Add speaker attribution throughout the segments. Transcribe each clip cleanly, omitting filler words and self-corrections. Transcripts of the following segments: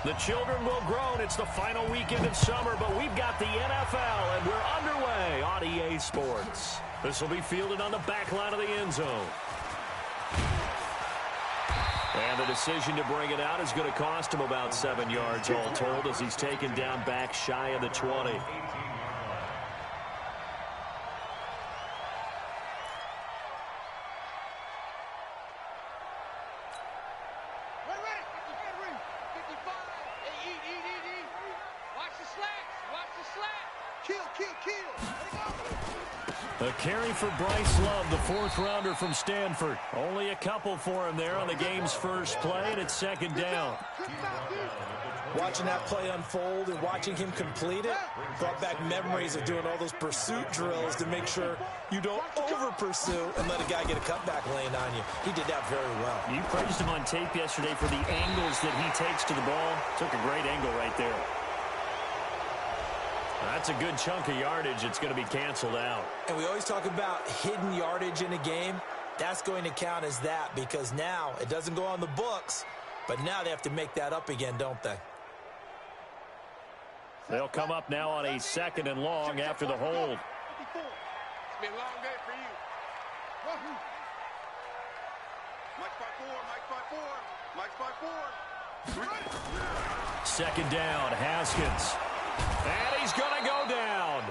Speaker 1: The children will groan. It's the final weekend of summer, but we've got the NFL, and we're underway on EA Sports. This will be fielded on the back line of the end zone. And the decision to bring it out is going to cost him about 7 yards all told as he's taken down back shy of the 20. A carry for Bryce Love, the fourth-rounder from Stanford. Only a couple for him there on the game's first play, and it's second down.
Speaker 2: Watching that play unfold and watching him complete it brought back memories of doing all those pursuit drills to make sure you don't over-pursue and let a guy get a cutback lane on you. He did that very well.
Speaker 1: You praised him on tape yesterday for the angles that he takes to the ball. Took a great angle right there. That's a good chunk of yardage. It's going to be canceled out.
Speaker 2: And we always talk about hidden yardage in a game. That's going to count as that because now it doesn't go on the books, but now they have to make that up again, don't they?
Speaker 1: They'll come up now on a second and long after the hold.
Speaker 3: It's been a long day for you. Mike by four.
Speaker 1: Second down, Haskins. And he's going to go down.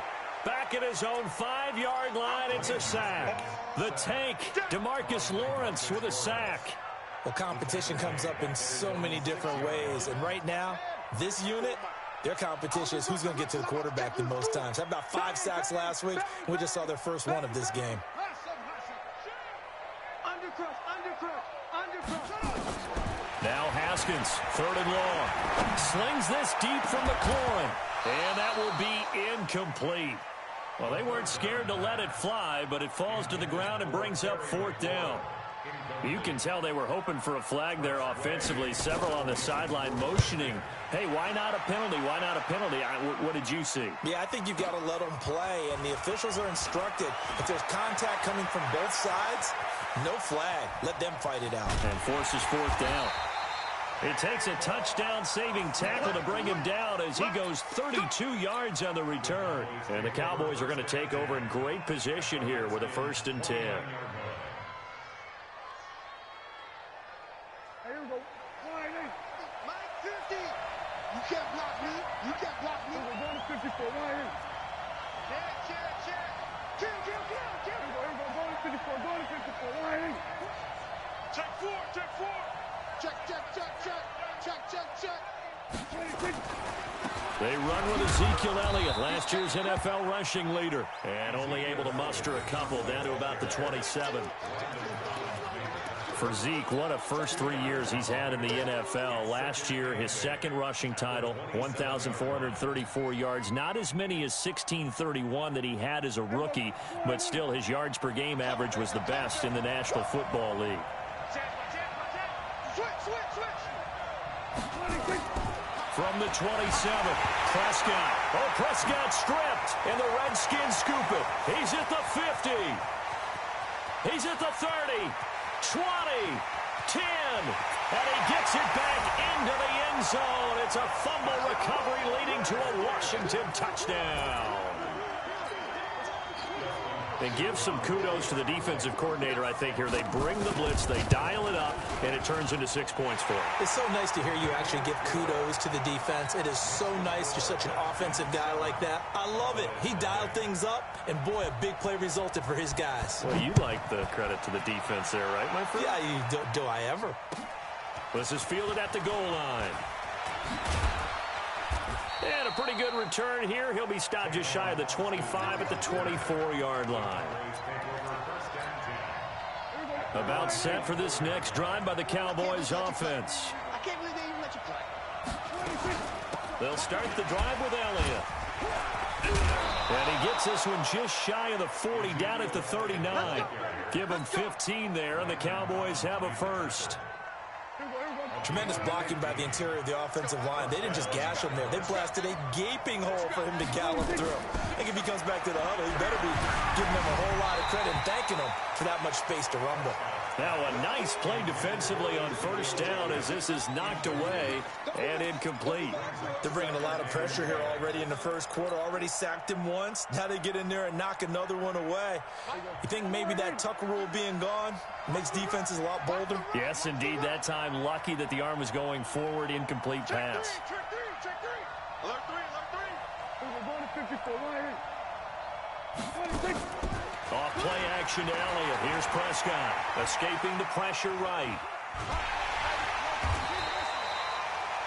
Speaker 1: Back at his own 5-yard line, it's a sack. The tank, DeMarcus Lawrence with a sack.
Speaker 2: Well, competition comes up in so many different ways. And right now, this unit, their competition is who's going to get to the quarterback the most times. Had about 5 sacks last week. We just saw their first one of this game.
Speaker 1: Now Haskins, third and long. Slings this deep from McLaurin. And that will be incomplete. Well, they weren't scared to let it fly, but it falls to the ground and brings up fourth down. You can tell they were hoping for a flag there offensively. Several on the sideline motioning. Hey, why not a penalty? Why not a penalty? What did you see?
Speaker 2: Yeah, I think you've got to let them play, and the officials are instructed. If there's contact coming from both sides, no flag. Let them fight it out.
Speaker 1: And forces fourth down. It takes a touchdown-saving tackle to bring him down as he goes 32 yards on the return. And the Cowboys are going to take over in great position here with a 1st and 10.
Speaker 4: Here we go.
Speaker 3: Mike 50. You can't block me. You can't block me.
Speaker 4: We're going to 54. Right here.
Speaker 3: Check. Kill.
Speaker 4: Here we go. Going to 54. Going to 54. Right here.
Speaker 3: Check 4. Check.
Speaker 4: 26.
Speaker 1: They run with Ezekiel Elliott, last year's NFL rushing leader, and only able to muster a couple down to about the 27. For Zeke, what a first 3 years he's had in the NFL. Last year, his second rushing title, 1,434 yards. Not as many as 1,631 that he had as a rookie, but still his yards per game average was the best in the National Football League. From the 27, Prescott. Oh, Prescott stripped, and the Redskins scoop it. He's at the 50. He's at the 30, 20, 10, and he gets it back into the end zone. It's a fumble recovery leading to a Washington touchdown. And give some kudos to the defensive coordinator, I think, here. They bring the blitz, they dial it up, and it turns into 6 points for him.
Speaker 2: It's so nice to hear you actually give kudos to the defense. It is so nice you're such an offensive guy like that. I love it. He dialed things up, and boy, a big play resulted for his guys.
Speaker 1: Well, you like the credit to the defense there, right, my friend?
Speaker 2: Yeah, do I ever?
Speaker 1: This is fielded at the goal line. And a pretty good return here. He'll be stopped just shy of the 25 at the 24-yard line. About set for this next drive by the Cowboys offense.
Speaker 3: I can't believe they even let you play.
Speaker 1: They'll start the drive with Elliott. And he gets this one just shy of the 40, down at the 39. Give him 15 there, and the Cowboys have a first.
Speaker 2: Tremendous blocking by the interior of the offensive line. They didn't just gash him there. They blasted a gaping hole for him to gallop through. I think if he comes back to the huddle, he better be giving them a whole lot of credit and thanking them for that much space to rumble.
Speaker 1: Now a nice play defensively on first down as this is knocked away and incomplete.
Speaker 2: They're bringing a lot of pressure here already in the first quarter. Already sacked him once. Now they get in there and knock another one away. You think maybe that Tucker rule being gone makes defenses a lot bolder?
Speaker 1: Yes, indeed. That time lucky that the arm was going forward. Incomplete pass.
Speaker 3: Check three. Alert three.
Speaker 4: We're going to 54. 1-8. 26.
Speaker 1: Off play action to Elliott. Here's Prescott escaping the pressure right.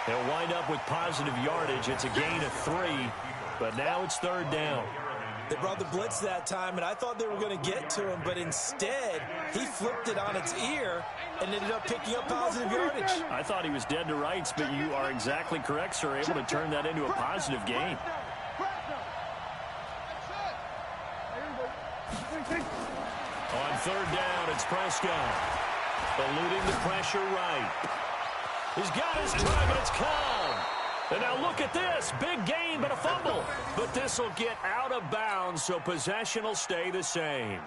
Speaker 1: They'll wind up with positive yardage. It's a gain of 3, but now it's third down.
Speaker 2: They brought the blitz that time, and I thought they were going to get to him, but instead he flipped it on its ear and ended up picking up positive yardage.
Speaker 1: I thought he was dead to rights, but you are exactly correct, sir. Able to turn that into a positive gain. On third down, it's Prescott. Eluding the pressure right. He's got his time. It's Cobb. And now look at this. Big gain, but a fumble. But this will get out of bounds, so possession will stay the same.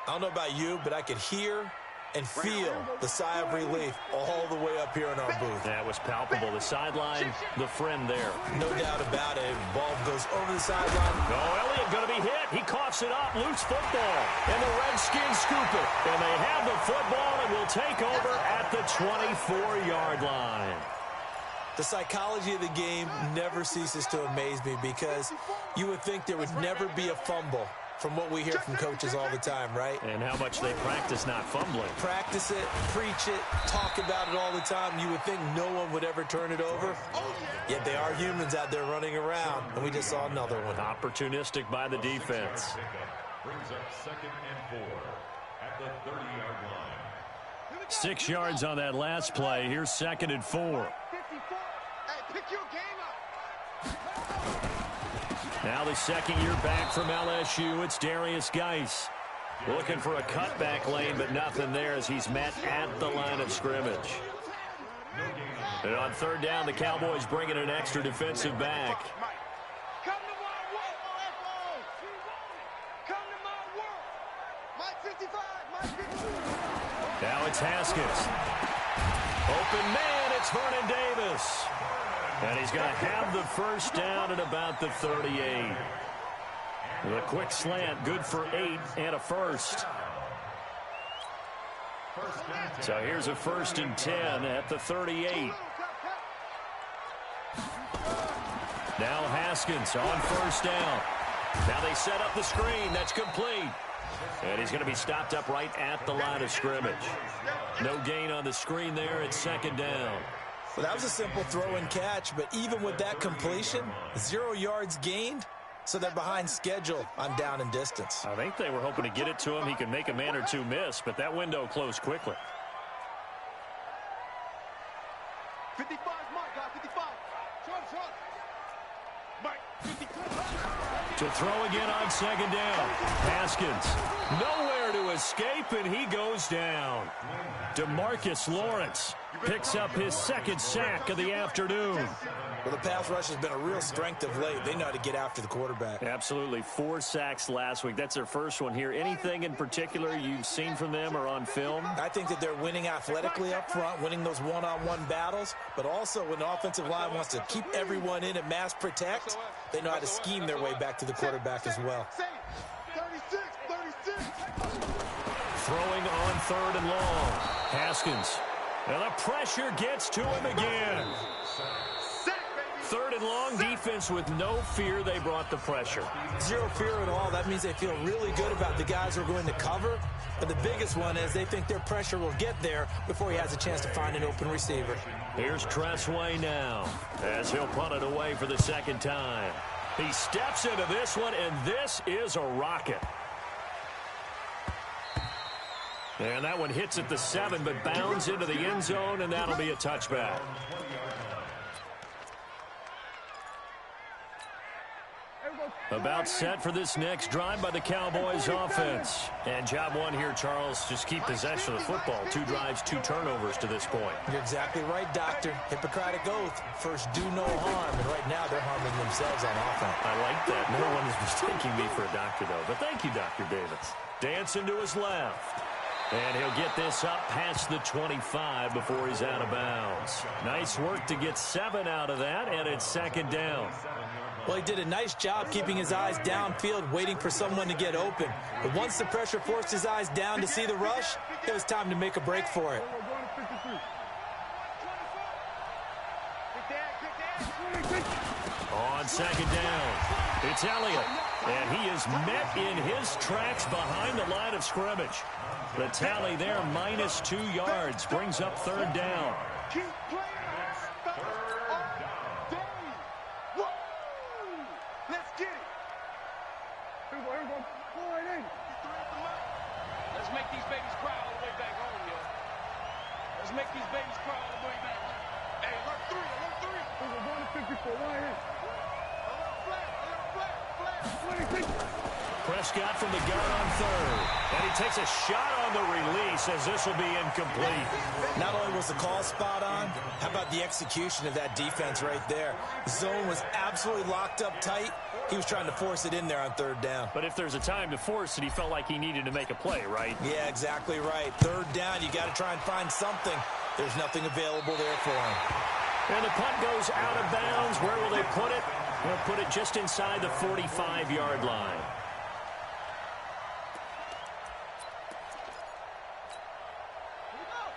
Speaker 2: I don't know about you, but I could hear and feel the sigh of relief all the way up here in our booth.
Speaker 1: That was palpable. The sideline, the friend there.
Speaker 2: No doubt about it. Ball goes over the sideline.
Speaker 1: Oh, Elliott going to be hit. He coughs it up. Loose football. And the Redskins scoop it. And they have the football and will take over at the 24-yard line.
Speaker 2: The psychology of the game never ceases to amaze me because you would think there would never be a fumble from what we hear from coaches all the time, right?
Speaker 1: And how much they practice not fumbling.
Speaker 2: Practice it, preach it, talk about it all the time. You would think no one would ever turn it over. Yet they are humans out there running around, and we just saw another one.
Speaker 1: Opportunistic by the defense.
Speaker 5: Brings up 2nd and 4 at the 30-yard line.
Speaker 1: 6 yards on that last play. Here's 2nd and 4.
Speaker 3: Hey, pick your game up.
Speaker 1: Now the second year back from LSU, it's Darius Geis. Looking for a cutback lane, but nothing there as he's met at the line of scrimmage. And on third down, the Cowboys bring in an extra defensive back.
Speaker 3: Come to my work, Come to my work. Mike 55, Mike 52.
Speaker 1: Now it's Haskins. Open man, it's Vernon Davis. And he's going to have the first down at about the 38. The quick slant, good for 8 and a first. So here's a 1st and 10 at the 38. Now Haskins on first down. Now they set up the screen. That's complete. And he's going to be stopped up right at the line of scrimmage. No gain on the screen there. It's 2nd down.
Speaker 2: Well, that was a simple throw and catch, but even with that completion, 0 yards gained, so they're behind schedule on down and distance.
Speaker 1: I think they were hoping to get it to him. He could make a man or two miss, but that window closed quickly.
Speaker 3: 55, Mike, got 55. Short. Mike, 55.
Speaker 1: To throw again on 2nd down. Haskins, nowhere to escape, and he goes down. DeMarcus Lawrence picks up his 2nd sack of the afternoon.
Speaker 2: Well, the pass rush has been a real strength of late. They know how to get after the quarterback.
Speaker 1: Absolutely. 4 sacks last week. That's their first one here. Anything in particular you've seen from them or on film?
Speaker 2: I think that they're winning athletically up front, winning those one-on-one battles, but also when the offensive line wants to keep everyone in and mass protect, they know how to scheme their way back to the quarterback as well.
Speaker 3: 36.
Speaker 1: Throwing on 3rd and long. Haskins. And the pressure gets to him again. 3rd and long, defense with no fear. They brought the pressure.
Speaker 2: 0 fear at all. That means they feel really good about the guys who are going to cover. But the biggest one is they think their pressure will get there before he has a chance to find an open receiver.
Speaker 1: Here's Tressway now as he'll punt it away for the 2nd time. He steps into this one, and this is a rocket. And that one hits at the 7, but bounds into the end zone, and that'll be a touchback. About set for this next drive by the Cowboys offense. And job one here, Charles, just keep possession of the football. 2 drives, 2 turnovers to this point.
Speaker 2: You're exactly right, Doctor. Hippocratic oath. First, do no harm. And right now, they're harming themselves on offense.
Speaker 1: I like that. No one is mistaking me for a doctor, though. But thank you, Dr. Davis. Dancing to his left. And he'll get this up past the 25 before he's out of bounds. Nice work to get 7 out of that, and it's second down.
Speaker 2: Well, he did a nice job keeping his eyes downfield, waiting for someone to get open. But once the pressure forced his eyes down to see the rush, it was time to make a break for it.
Speaker 1: On second down, it's Elliott. And he is met in his tracks behind the line of scrimmage. The tally there, minus 2 yards, brings up third down.
Speaker 3: Keep playing all day. Woo! Let's get it.
Speaker 4: Let's make these babies cry all the way back home, yo. Let's make these babies cry all the way back home.
Speaker 3: Hey, alert 3, alert 3.
Speaker 4: We're going to 54, right here.
Speaker 3: Alert flat.
Speaker 1: Prescott from the gun on third. And he takes a shot on the release as this will be incomplete.
Speaker 2: Not only was the call spot on, how about the execution of that defense right there? The zone was absolutely locked up tight. He was trying to force it in there on third down.
Speaker 1: But if there's a time to force it, he felt like he needed to make a play, right?
Speaker 2: Yeah, exactly right. Third down, you got to try and find something. There's nothing available there for him.
Speaker 1: And the punt goes out of bounds. Where will they put it? They'll put it just inside the 45-yard line.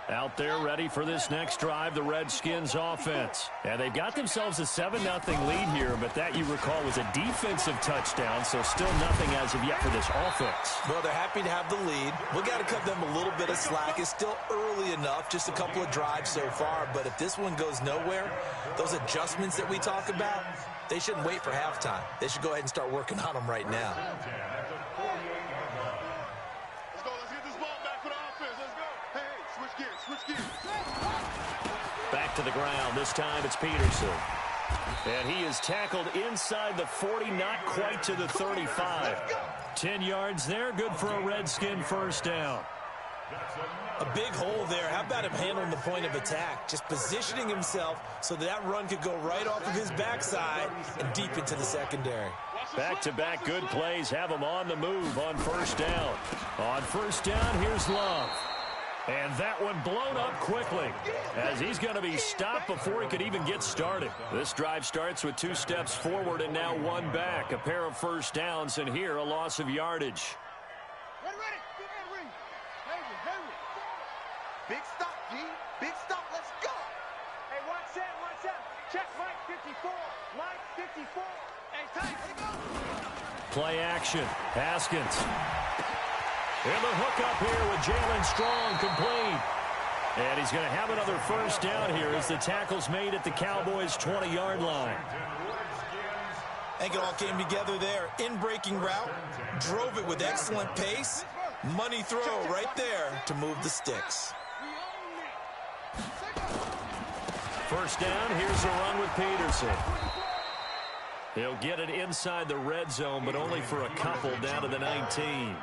Speaker 1: Out there ready for this next drive, the Redskins offense. And they've got themselves a 7-0 lead here, but that, you recall, was a defensive touchdown, so still nothing as of yet for this offense.
Speaker 2: Well, they're happy to have the lead. We got to cut them a little bit of slack. It's still early enough, just a couple of drives so far, but if this one goes nowhere, those adjustments that we talk about, they shouldn't wait for halftime. They should go ahead and start working on them right now.
Speaker 3: Let's go. Let's get this ball back for the offense. Let's go. Hey, switch gears. Switch gears.
Speaker 1: Back to the ground. This time it's Peterson. And he is tackled inside the 40, not quite to the 35. 10 yards there, good for a Redskin first down.
Speaker 2: A big hole there. How about him handling the point of attack? Just positioning himself so that run could go right off of his backside and deep into the secondary.
Speaker 1: Back-to-back good plays have him on the move on first down. On first down, here's Love. And that one blown up quickly as he's going to be stopped before he could even get started. This drive starts with 2 steps forward and now 1 back. A pair of first downs, and here a loss of yardage.
Speaker 3: Ready. Big stop, G. Big stop. Let's go.
Speaker 4: Hey, watch that. Check Mike 54. Mike 54.
Speaker 3: Hey, tight. Let go.
Speaker 1: Play action. Haskins. And the hook up here with Jalen Strong complete. And he's going to have another first down here as the tackle's made at the Cowboys' 20-yard line.
Speaker 2: I think it all came together there. In-breaking route, drove it with excellent pace. Money throw right there to move the sticks.
Speaker 1: First down, here's a run with Peterson. He'll get it inside the red zone, but only for a couple down to the 19.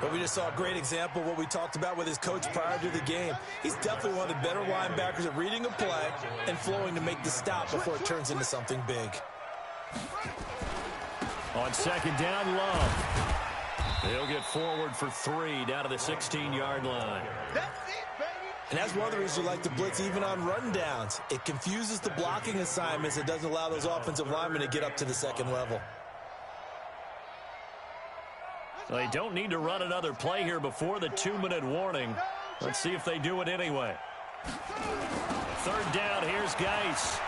Speaker 2: But we just saw a great example of what we talked about with his coach prior to the game. He's definitely one of the better linebackers at reading a play and flowing to make the stop before it turns into something big.
Speaker 1: On second down, Love. He'll get forward for 3 down to the 16-yard line.
Speaker 3: That's it, baby.
Speaker 2: And that's one of the reasons you like to blitz even on rundowns. It confuses the blocking assignments. It doesn't allow those offensive linemen to get up to the second level.
Speaker 1: They don't need to run another play here before the 2-minute warning. Let's see if they do it anyway. Third down, here's Geis.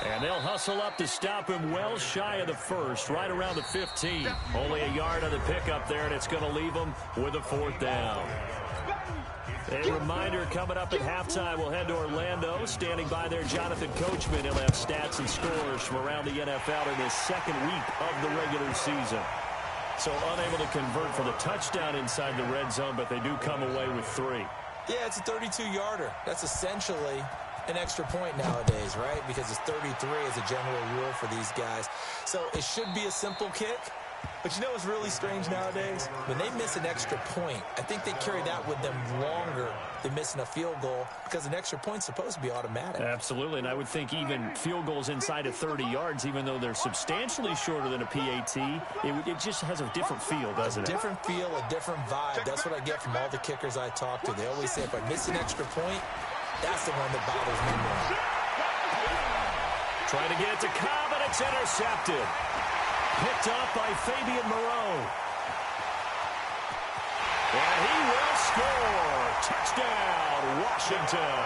Speaker 1: And they'll hustle up to stop him well shy of the first, right around the 15. Only a yard on the pickup there, and it's going to leave them with a 4th down. A reminder, coming up at halftime, we'll head to Orlando. Standing by there, Jonathan Coachman. He'll have stats and scores from around the NFL in his second week of the regular season. So unable to convert for the touchdown inside the red zone, but they do come away with 3.
Speaker 2: Yeah, it's a 32-yarder. That's essentially an extra point nowadays, right? Because it's 33 as a general rule for these guys. So it should be a simple kick, But you know what's really strange nowadays? When they miss an extra point, I think they carry that with them longer than missing a field goal because an extra point's supposed to be automatic.
Speaker 1: Absolutely, and I would think even field goals inside of 30 yards, even though they're substantially shorter than a PAT, it just has a different feel, doesn't it?
Speaker 2: A different feel, a different vibe. That's what I get from all the kickers I talk to. They always say if I miss an extra point, that's the one that bothers me more.
Speaker 1: Trying to get it to Cobb, and it's intercepted. Picked up by Fabian Moreau. And he will score. Touchdown, Washington.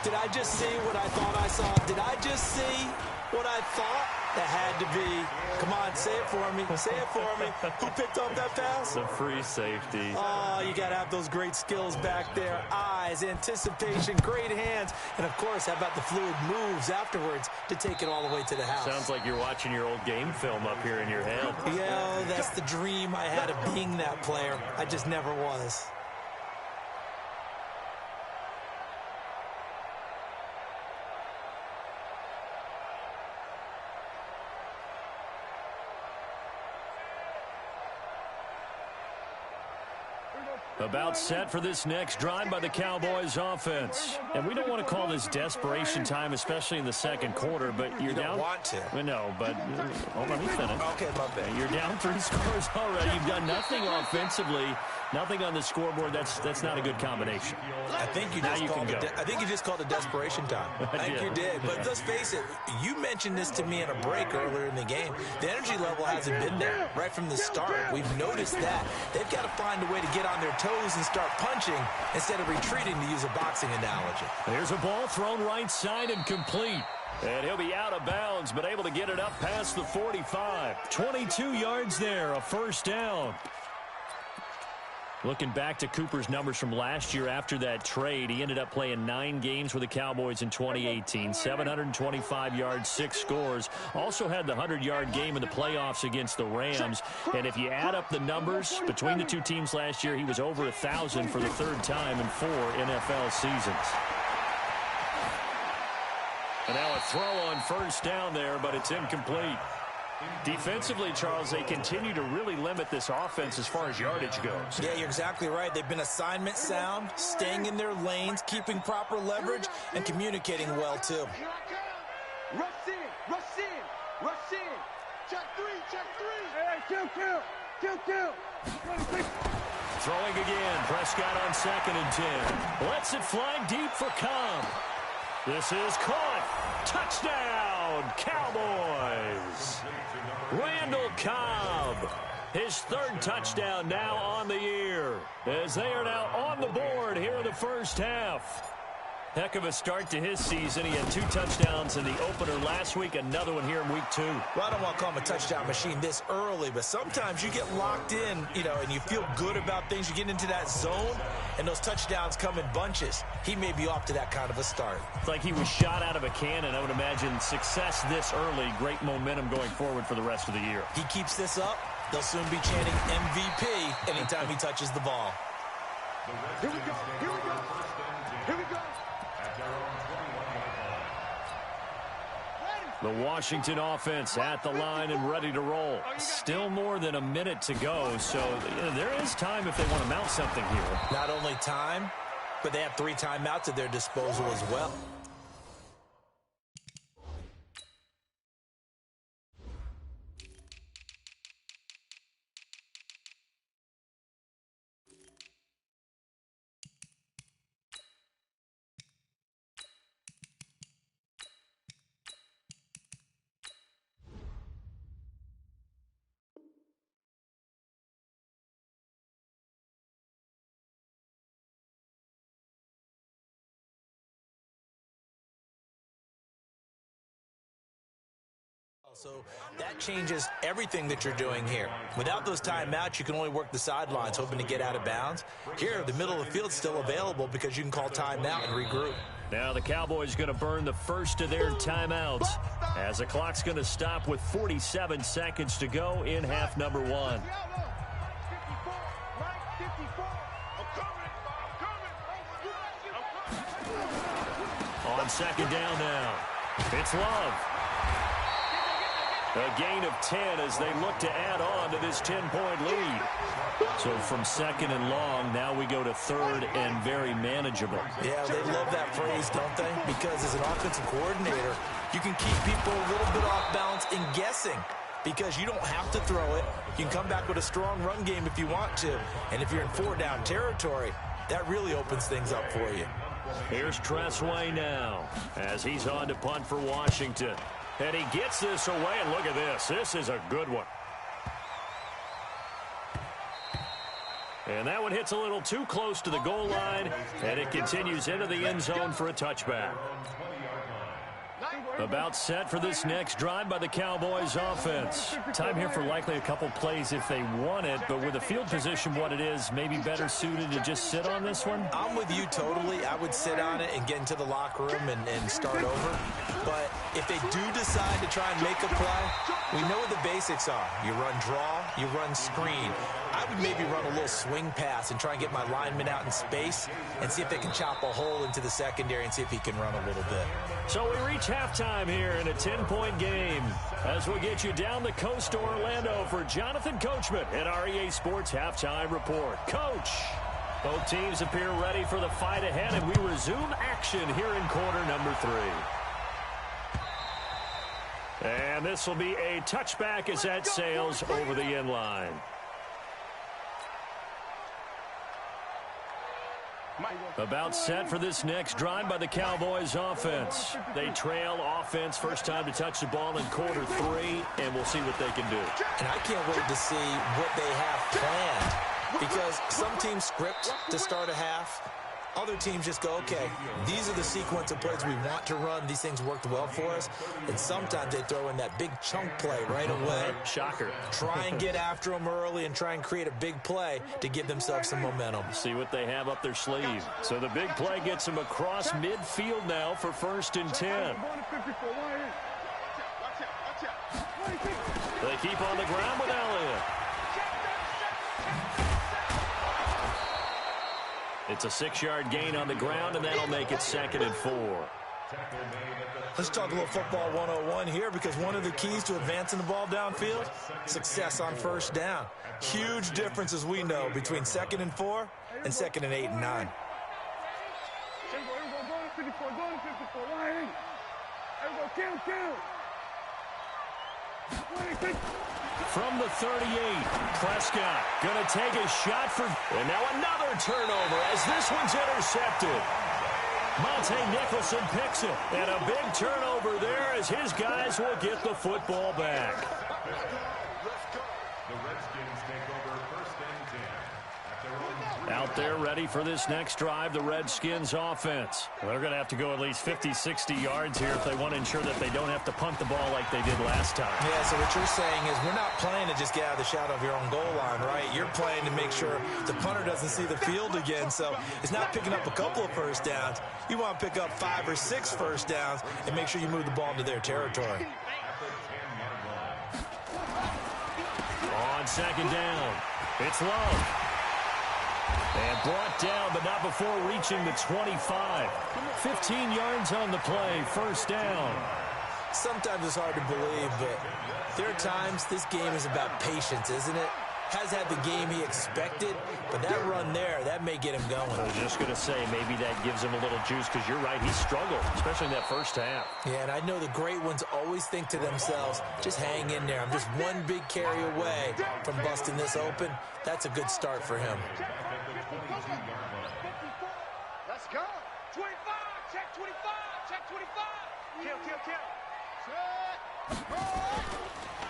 Speaker 2: Did I just see what I thought I saw? Did I just see what I thought? That had to be. Come on, say it for me. Say it for me. Who picked up that pass?
Speaker 1: The free safety.
Speaker 2: Oh, you got to have those great skills back there. Eyes, anticipation, great hands. And, of course, how about the fluid moves afterwards to take it all the way to the house?
Speaker 1: Sounds like you're watching your old game film up here in your head.
Speaker 2: Yeah, that's the dream I had of being that player. I just never was.
Speaker 1: About set for this next drive by the Cowboys offense. And we don't want to call this desperation time, especially in the second quarter, but you're
Speaker 2: you
Speaker 1: down.
Speaker 2: Don't want to.
Speaker 1: Well, no, but let me finish.
Speaker 2: Okay, my bad.
Speaker 1: You're down 3 scores already. You've done nothing offensively, nothing on the scoreboard. That's not a good combination.
Speaker 2: I think you just called it desperation time. I think you did. But let's face it, you mentioned this to me in a break earlier in the game. The energy level hasn't been there right from the start. We've noticed that. They've got to find a way to get on their toes and start punching instead of retreating, to use a boxing analogy.
Speaker 1: There's a ball thrown right side and complete. And he'll be out of bounds, but able to get it up past the 45. 22 yards there, a first down. Looking back to Cooper's numbers from last year after that trade, he ended up playing 9 games for the Cowboys in 2018. 725 yards, 6 scores. Also had the 100-yard game in the playoffs against the Rams. And if you add up the numbers between the two teams last year, he was over 1,000 for the 3rd time in 4 NFL seasons. And now a throw on first down there, but it's incomplete. Defensively, Charles, they continue to really limit this offense as far as yardage goes.
Speaker 2: Yeah, you're exactly right. They've been assignment sound, staying in their lanes, keeping proper leverage, and communicating well, too.
Speaker 3: Rush in, rush in, rush in. Check 3, check 3. Hey, kill.
Speaker 1: Throwing again. Prescott on 2nd and 10. Lets it fly deep for Cobb. This is caught. Touchdown, Cowboys. Randall Cobb, his 3rd touchdown now on the year, as they are now on the board here in the first half. Heck of a start to his season. He had 2 touchdowns in the opener last week, another one here in week 2.
Speaker 2: Well, I don't want to call him a touchdown machine this early, but sometimes you get locked in, and you feel good about things. You get into that zone, and those touchdowns come in bunches. He may be off to that kind of a start.
Speaker 1: It's like he was shot out of a cannon. I would imagine success this early, great momentum going forward for the rest of the year.
Speaker 2: He keeps this up, they'll soon be chanting MVP anytime he touches the ball.
Speaker 3: Here we go, here we go, here we go.
Speaker 1: The Washington offense at the line and ready to roll. Still more than a minute to go, so there is time if they want to mount something here.
Speaker 2: Not only time, but they have 3 timeouts at their disposal as well. So that changes everything that you're doing here. Without those timeouts, you can only work the sidelines, hoping to get out of bounds. Here, the middle of the field's still available because you can call timeout and regroup.
Speaker 1: Now the Cowboys going to burn the first of their timeouts as the clock's going to stop with 47 seconds to go in half number 1. On 2nd down now, it's Love. A gain of 10 as they look to add on to this 10-point lead. So from second and long, now we go to third and very manageable.
Speaker 2: Yeah, they love that phrase, don't they? Because as an offensive coordinator, you can keep people a little bit off balance and guessing because you don't have to throw it. You can come back with a strong run game if you want to. And if you're in four-down territory, that really opens things up for you.
Speaker 1: Here's Tressway now as he's on to punt for Washington. And he gets this away, and look at this. This is a good one. And that one hits a little too close to the goal line, and it continues into the end zone for a touchback. About set for this next drive by the Cowboys offense. Time here for likely a couple plays if they want it, but with the field position what it is, maybe better suited to just sit on this one?
Speaker 2: I'm with you totally. I would sit on it and get into the locker room and start over. But if they do decide to try and make a play, we know what the basics are. You run draw, you run screen. I would maybe run a little swing pass and try and get my lineman out in space and see if they can chop a hole into the secondary and see if he can run a little bit.
Speaker 1: So we reach halftime here in a 10-point game as we get you down the coast to Orlando for Jonathan Coachman at our EA Sports Halftime Report. Coach, both teams appear ready for the fight ahead, and we resume action here in quarter number 3. And this will be a touchback as that sails over the end line. About set for this next drive by the Cowboys offense. They trail offense, first time to touch the ball in quarter 3, and we'll see what they can do.
Speaker 2: And I can't wait to see what they have planned because some teams script to start a half. Other teams just go, okay, these are the sequence of plays we want to run. These things worked well for us. And sometimes they throw in that big chunk play right away.
Speaker 1: Shocker.
Speaker 2: Try and get after them early and try and create a big play to give themselves some momentum.
Speaker 1: See what they have up their sleeve. So the big play gets them across midfield now for 1st and 10. They keep on the ground with Elliott. It's a 6-yard gain on the ground, and that'll make it 2nd and 4.
Speaker 2: Let's talk a little football 101 here because one of the keys to advancing the ball downfield, success on first down. Huge difference, as we know, between 2nd and 4 and 2nd and 8 and 9.
Speaker 1: From the 38, Prescott going to take a shot for, and now another turnover as this one's intercepted. Monte Nicholson picks it, and a big turnover there as his guys will get the football back.
Speaker 5: The Redskins take over 1st and 10 at their own.
Speaker 1: Out there ready for this next drive, the Redskins offense. They're going to have to go at least 50, 60 yards here if they want to ensure that they don't have to punt the ball like they did last time.
Speaker 2: Yeah, so what you're saying is we're not playing to just get out of the shadow of your own goal line, right? You're playing to make sure the punter doesn't see the field again. So it's not picking up a couple of first downs. You want to pick up 5 or 6 first downs and make sure you move the ball into their territory.
Speaker 1: On 2nd down, it's Love. And brought down, but not before reaching the 25. 15 yards on the play, 1st down.
Speaker 2: Sometimes it's hard to believe, but there are times this game is about patience, isn't it? Has had the game he expected, but that run there, that may get him going.
Speaker 1: I was just going to say, maybe that gives him a little juice because you're right, he struggled, especially in that first half.
Speaker 2: Yeah, and I know the great ones always think to themselves, just hang in there. I'm just one big carry away from busting this open. That's a good start for him.
Speaker 3: Let's go. 25. Check 25. Check 25. Kill.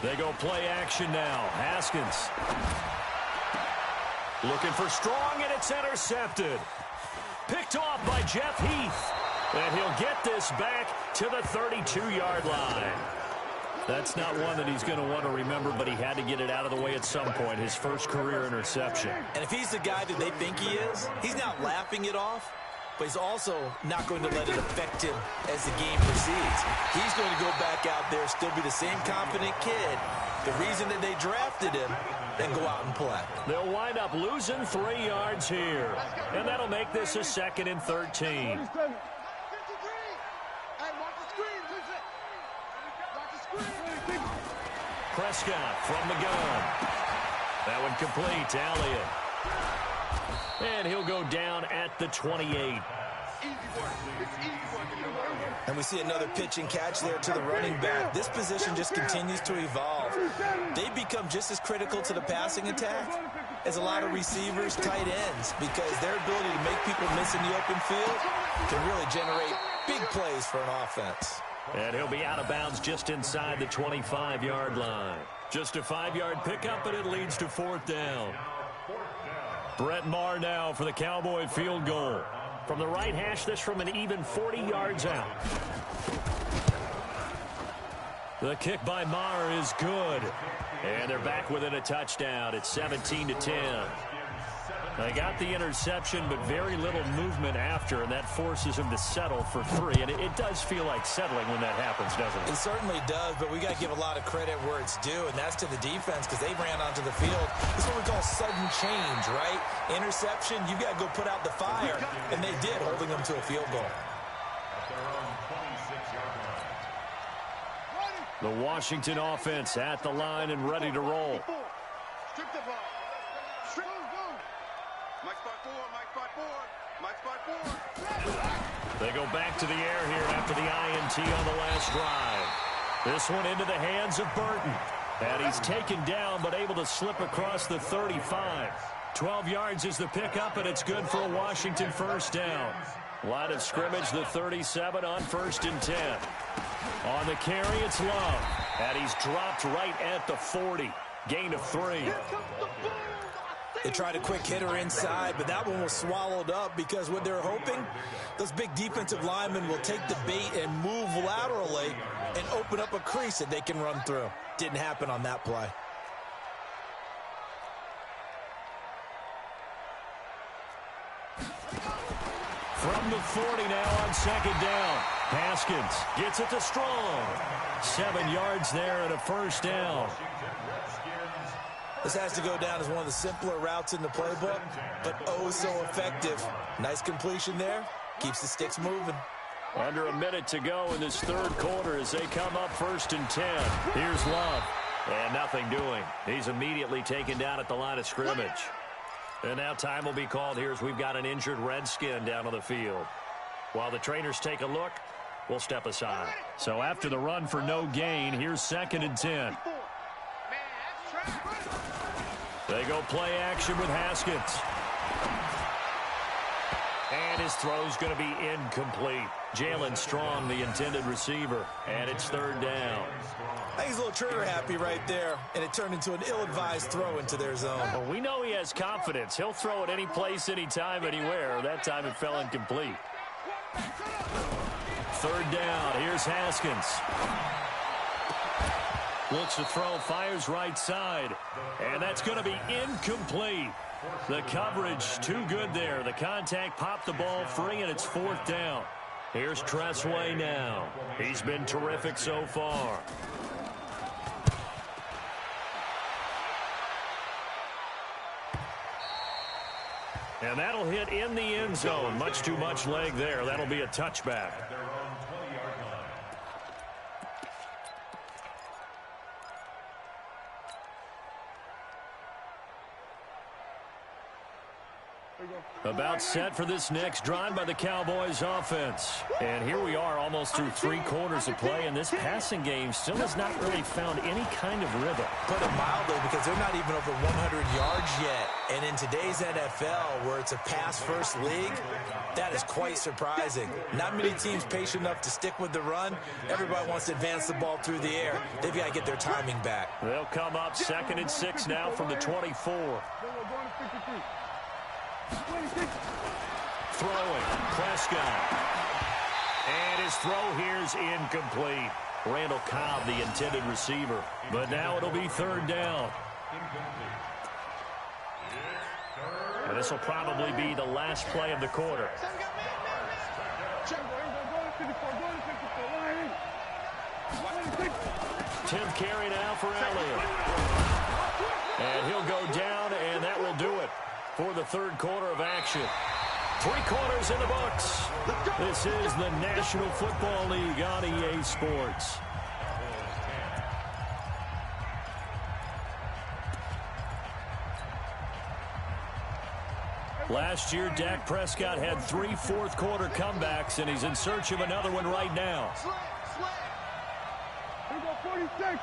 Speaker 1: They go play action now. Haskins looking for Strong, and it's intercepted. Picked off by Jeff Heath. And he'll get this back to the 32-yard line. That's not one that he's going to want to remember, but he had to get it out of the way at some point, his first career interception.
Speaker 2: And if he's the guy that they think he is, he's not laughing it off, but he's also not going to let it affect him as the game proceeds. He's going to go back out there, still be the same confident kid, the reason that they drafted him, and go out and play.
Speaker 1: They'll wind up losing 3 yards here, and that'll make this a 2nd and 13. Prescott from the gun. That one complete to Elliott. And he'll go down at the 28.
Speaker 2: And we see another pitch and catch there to the running back. This position just continues to evolve. They become just as critical to the passing attack as a lot of receivers, tight ends, because their ability to make people miss in the open field can really generate big plays for an offense.
Speaker 1: And he'll be out of bounds just inside the 25-yard line. Just a 5-yard pickup, and it leads to 4th down. Brett Maher now for the Cowboy field goal. From the right hash, this from an even 40 yards out. The kick by Maher is good. And they're back within a touchdown. It's 17-10. They got the interception, but very little movement after, and that forces him to settle for 3. And it does feel like settling when that happens, doesn't it?
Speaker 2: It certainly does, but we got to give a lot of credit where it's due, and that's to the defense because they ran onto the field. This is what we call sudden change, right? Interception, you got to go put out the fire, and they did, holding them to a field goal.
Speaker 1: The Washington offense at the line and ready to roll.
Speaker 3: Strip the ball. Strip. Mike spot 4, Mike spot 4, Mike spot 4.
Speaker 1: They go back to the air here after the INT on the last drive. This one into the hands of Burton. And he's taken down but able to slip across the 35. 12 yards is the pickup, and it's good for a Washington first down. Line of scrimmage, the 37 on 1st and 10. On the carry, it's Love. And he's dropped right at the 40. Gain of 3.
Speaker 2: They tried a quick hitter inside, but that one was swallowed up because what they're hoping, those big defensive linemen will take the bait and move laterally and open up a crease that they can run through. Didn't happen on that play.
Speaker 1: From the 40 now on 2nd down. Haskins gets it to Strong. 7 yards there and a first down.
Speaker 2: This has to go down as one of the simpler routes in the playbook, but oh so effective. Nice completion there. Keeps the sticks moving.
Speaker 1: Under a minute to go in this 3rd quarter as they come up 1st and 10. Here's Love. And nothing doing. He's immediately taken down at the line of scrimmage. And now time will be called here as we've got an injured Redskin down on the field. While the trainers take a look, we'll step aside. So after the run for no gain, here's 2nd and 10. They go play action with Haskins. And his throw's going to be incomplete. Jalen Strong, the intended receiver. And it's 3rd down.
Speaker 2: I think he's a little trigger happy right there, and it turned into an ill-advised throw into their zone.
Speaker 1: Well, we know he has confidence. He'll throw it any place, anytime, anywhere. That time it fell incomplete. 3rd down. Here's Haskins. Looks to throw, fires right side. And that's going to be incomplete. The coverage too good there. The contact popped the ball free, and it's 4th down. Here's Tressway now. He's been terrific so far. And that'll hit in the end zone. Much too much leg there. That'll be a touchback. About set for this next drive by the Cowboys offense. And here we are almost through 3 quarters of play, and this passing game still has not really found any kind of rhythm.
Speaker 2: Put it mildly, because they're not even over 100 yards yet. And in today's NFL, where it's a pass-first league, that is quite surprising. Not many teams patient enough to stick with the run. Everybody wants to advance the ball through the air. They've got to get their timing back.
Speaker 1: They'll come up 2nd and 6 now from the 24. Throwing, Prescott. And his throw here's incomplete. Randall Cobb, the intended receiver. But now it'll be 3rd down. And this will probably be the last play of the quarter. 10th carry now for Elliott. And he'll go down, and that will do it for the 3rd quarter of action. 3 quarters in the books. This is the National Football League on EA Sports. Last year, Dak Prescott had 3 fourth-quarter comebacks, and he's in search of another one right now.
Speaker 3: Here we go, 46. Mike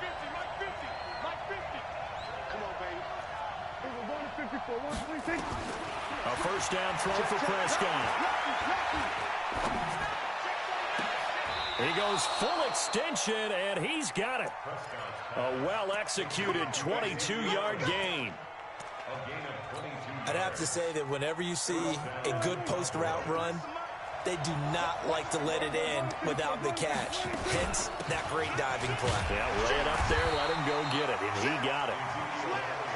Speaker 3: 50, Mike 50, Mike 50. Come on, baby. Here we go, going to 54, 126.
Speaker 1: A first down throw for Prescott. He goes full extension, and he's got it. A well-executed 22-yard gain.
Speaker 2: I'd have to say that whenever you see a good post route run, they do not like to let it end without the catch. Hence, that great diving play.
Speaker 1: Yeah, lay it up there, let him go get it, and he got it.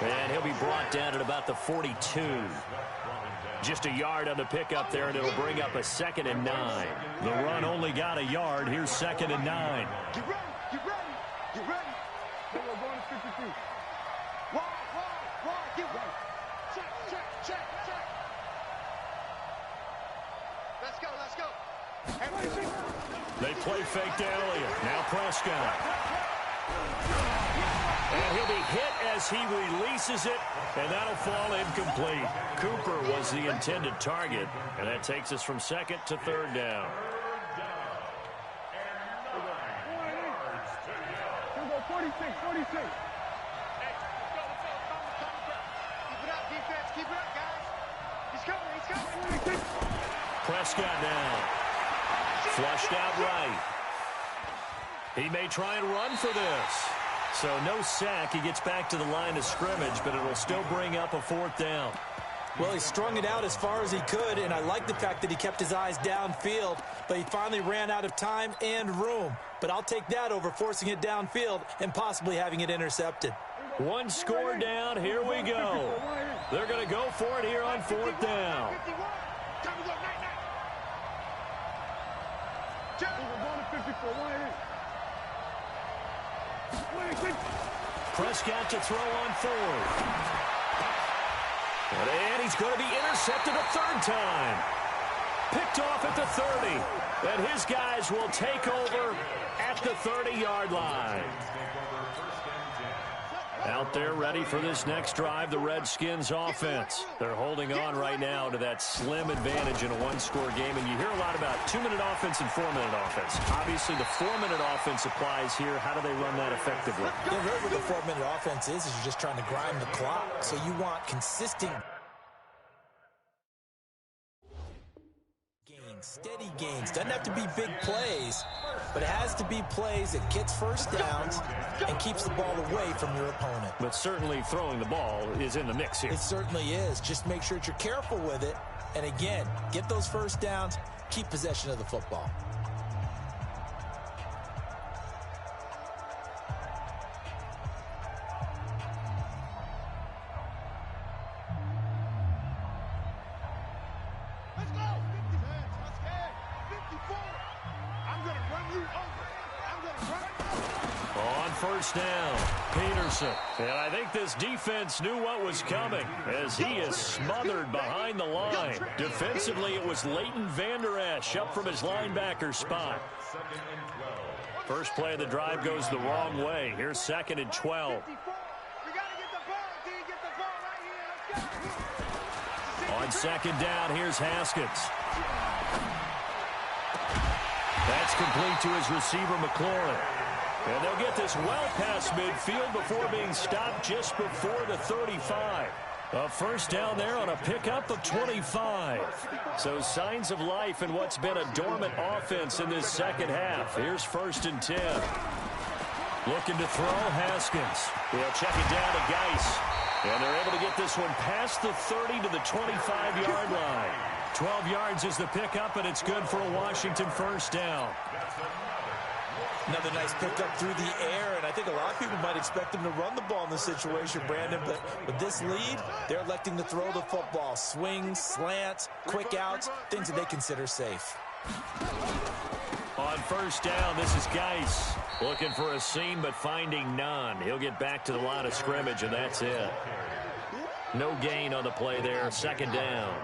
Speaker 1: And he'll be brought down at about the 42. Just a yard on the pickup there, and it'll bring up a 2nd and 9. The run only got a yard. Here's 2nd and 9.
Speaker 3: Get ready, get ready, get ready. Here we go, going to 52. Wide, get ready. Check. Let's go.
Speaker 1: They play fake to Elliott. Now Prescott. And he'll be hit as he releases it, and that'll fall incomplete. Cooper was the intended target, and that takes us from 2nd to 3rd down.
Speaker 3: Here we go, 46. Hey, let's go. Keep it up, defense. Keep it up, guys. He's coming.
Speaker 1: Prescott now. Flushed out right. He may try and run for this. So no sack. He gets back to the line of scrimmage, but it'll still bring up a 4th down.
Speaker 2: Well, he strung it out as far as he could, and I like the fact that he kept his eyes downfield, but he finally ran out of time and room. But I'll take that over forcing it downfield and possibly having it intercepted.
Speaker 1: One score down. Here we go. They're going to go for it here on 4th down. Prescott to throw on 4th. And he's going to be intercepted a 3rd time. Picked off at the 30. And his guys will take over at the 30-yard line. Out there ready for this next drive, the Redskins offense. They're holding on right now to that slim advantage in a one-score game. And you hear a lot about 2-minute offense and 4-minute offense. Obviously, the 4-minute offense applies here. How do they run that effectively?
Speaker 2: Yeah, really what the 4-minute offense is you're just trying to grind the clock. So you want consistent gains, steady gains. Doesn't have to be big plays, but it has to be plays that gets first downs and keeps the ball away from your opponent.
Speaker 1: But certainly throwing the ball is in the mix here.
Speaker 2: It certainly is. Just make sure that you're careful with it. And again, get those first downs, keep possession of the football.
Speaker 3: Let's go. 54. I'm going to run you over.
Speaker 1: On first down, Peterson. And I think this defense knew what was coming as he is smothered behind the line. Defensively, it was Leighton Vander Esch up from his linebacker spot. First play of the drive goes the wrong way. Here's 2nd and 12. On 2nd down, here's Haskins. That's complete to his receiver, McLaurin. And they'll get this well past midfield before being stopped just before the 35. A first down there on a pickup of 25. So signs of life in what's been a dormant offense in this second half. Here's 1st and 10. Looking to throw, Haskins. They'll check it down to Geis. And they're able to get this one past the 30 to the 25-yard line. 12 yards is the pickup, and it's good for a Washington first down.
Speaker 2: Another nice pickup through the air, and I think a lot of people might expect them to run the ball in this situation, Brandon, but with this lead, they're electing to throw the football. Swings, slants, quick outs, things that they consider safe.
Speaker 1: On first down, this is Geis. Looking for a seam, but finding none. He'll get back to the line of scrimmage, and that's it. No gain on the play there. 2nd down.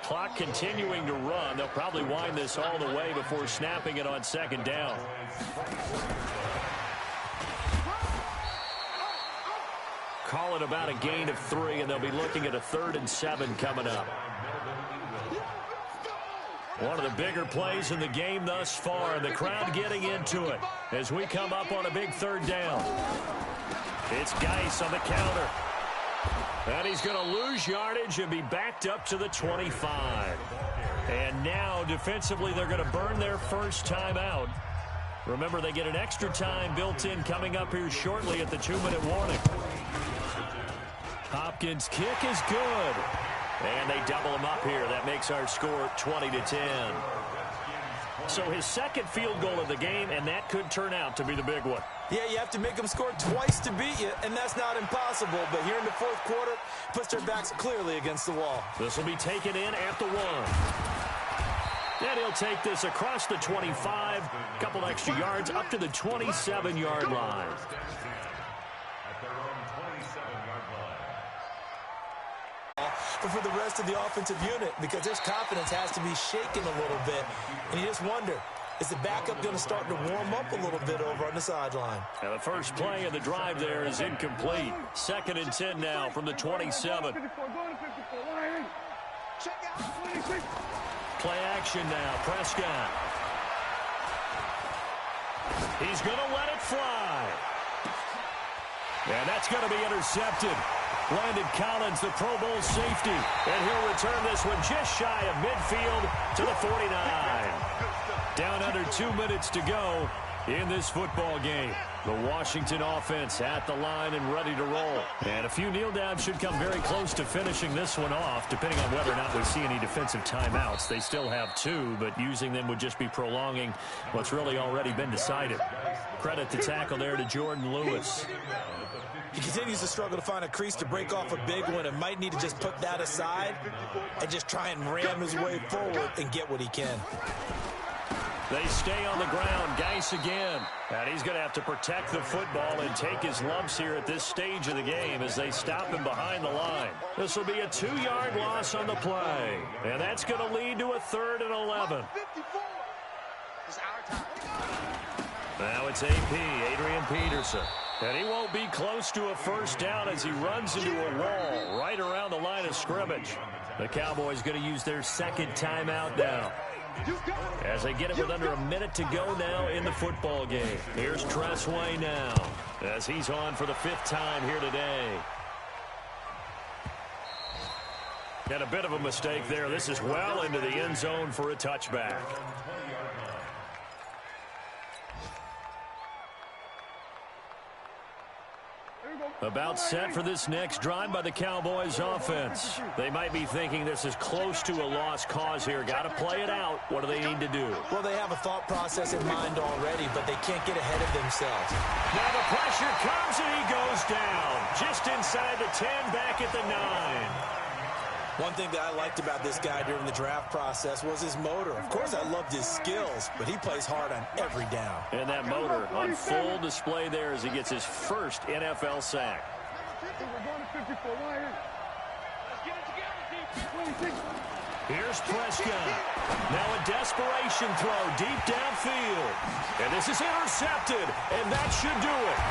Speaker 1: Clock continuing to run. They'll probably wind this all the way before snapping it on 2nd down. Call it about a gain of 3, and they'll be looking at a 3rd and 7 coming up. One of the bigger plays in the game thus far, and the crowd getting into it as we come up on a big 3rd down. It's Geis on the counter. And he's going to lose yardage and be backed up to the 25. And now, defensively, they're going to burn their first timeout. Remember, they get an extra time built in coming up here shortly at the 2-minute warning. Hopkins' kick is good. And they double him up here. That makes our score 20-10. So his second field goal of the game, and that could turn out to be the big one.
Speaker 2: Yeah, you have to make them score twice to beat you, and that's not impossible. But here in the 4th quarter, puts their backs clearly against the wall.
Speaker 1: This will be taken in at the 1. And he'll take this across the 25, a couple extra yards up to the 27-yard line.
Speaker 2: But for the rest of the offensive unit, because their confidence has to be shaken a little bit. And you just wonder, is the backup going to start to warm up a little bit over on the sideline?
Speaker 1: And the first play of the drive there is incomplete. 2nd and 10 now from the 27. Play action now, Prescott. He's going to let it fly. And that's going to be intercepted. Landon Collins, the Pro Bowl safety. And he'll return this one just shy of midfield to the 49. Down under 2 minutes to go in this football game. The Washington offense at the line and ready to roll. And a few kneel downs should come very close to finishing this one off, depending on whether or not we see any defensive timeouts. They still have 2, but using them would just be prolonging what's really already been decided. Credit the tackle there to Jordan Lewis.
Speaker 2: He continues to struggle to find a crease to break off a big one and might need to just put that aside and just try and ram his way forward and get what he can.
Speaker 1: They stay on the ground. Geis again. And he's going to have to protect the football and take his lumps here at this stage of the game as they stop him behind the line. This will be a 2-yard loss on the play. And that's going to lead to a 3rd and 11. Now it's AP, Adrian Peterson. And he won't be close to a first down as he runs into a wall right around the line of scrimmage. The Cowboys going to use their 2nd timeout now, as they get it with under a minute to go now in the football game. Here's Tressway now, as he's on for the 5th time here today. And a bit of a mistake there. This is well into the end zone for a touchback. About set for this next drive by the Cowboys offense. They might be thinking this is close to a lost cause here. Got to play it out. What do they need to do?
Speaker 2: Well, they have a thought process in mind already, but they can't get ahead of themselves.
Speaker 1: Now the pressure comes and he goes down. Just inside the 10, back at the 9.
Speaker 2: One thing that I liked about this guy during the draft process was his motor. Of course, I loved his skills, but he plays hard on every down.
Speaker 1: And that motor on full display there as he gets his first NFL sack. Here's Prescott. Now a desperation throw deep downfield. And this is intercepted, and that should do it.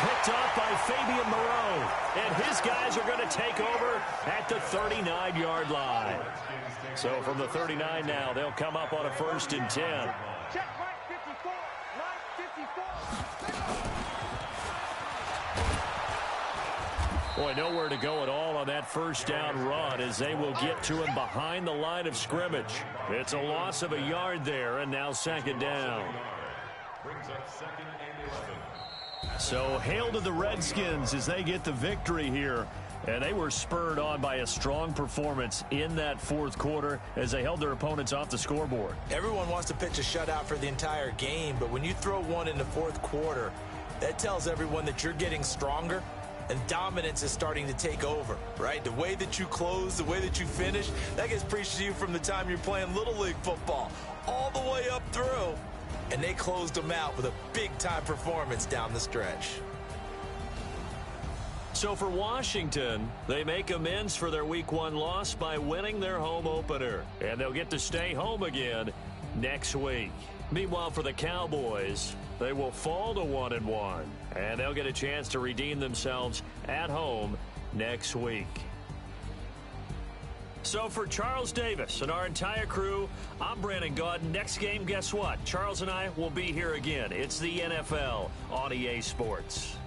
Speaker 1: Picked up by Fabian Moreau. And his guys are going to take over at the 39-yard line. So from the 39 now, they'll come up on a 1st and 10. Boy, nowhere to go at all on that first down run as they will get to him behind the line of scrimmage. It's a loss of a yard there, and now 2nd down.
Speaker 5: Brings up 2nd and 11.
Speaker 1: So hail to the Redskins as they get the victory here. And they were spurred on by a strong performance in that 4th quarter as they held their opponents off the scoreboard.
Speaker 2: Everyone wants to pitch a shutout for the entire game, but when you throw one in the 4th quarter, that tells everyone that you're getting stronger and dominance is starting to take over, right? The way that you close, the way that you finish, that gets preached to you from the time you're playing Little League football all the way up through. And they closed them out with a big-time performance down the stretch.
Speaker 1: So for Washington, they make amends for their Week 1 loss by winning their home opener. And they'll get to stay home again next week. Meanwhile, for the Cowboys, They will fall to 1-1, and they'll get a chance to redeem themselves at home next week. So for Charles Davis and our entire crew, I'm Brandon Gaudin. Next game, guess what? Charles and I will be here again. It's the NFL on EA Sports.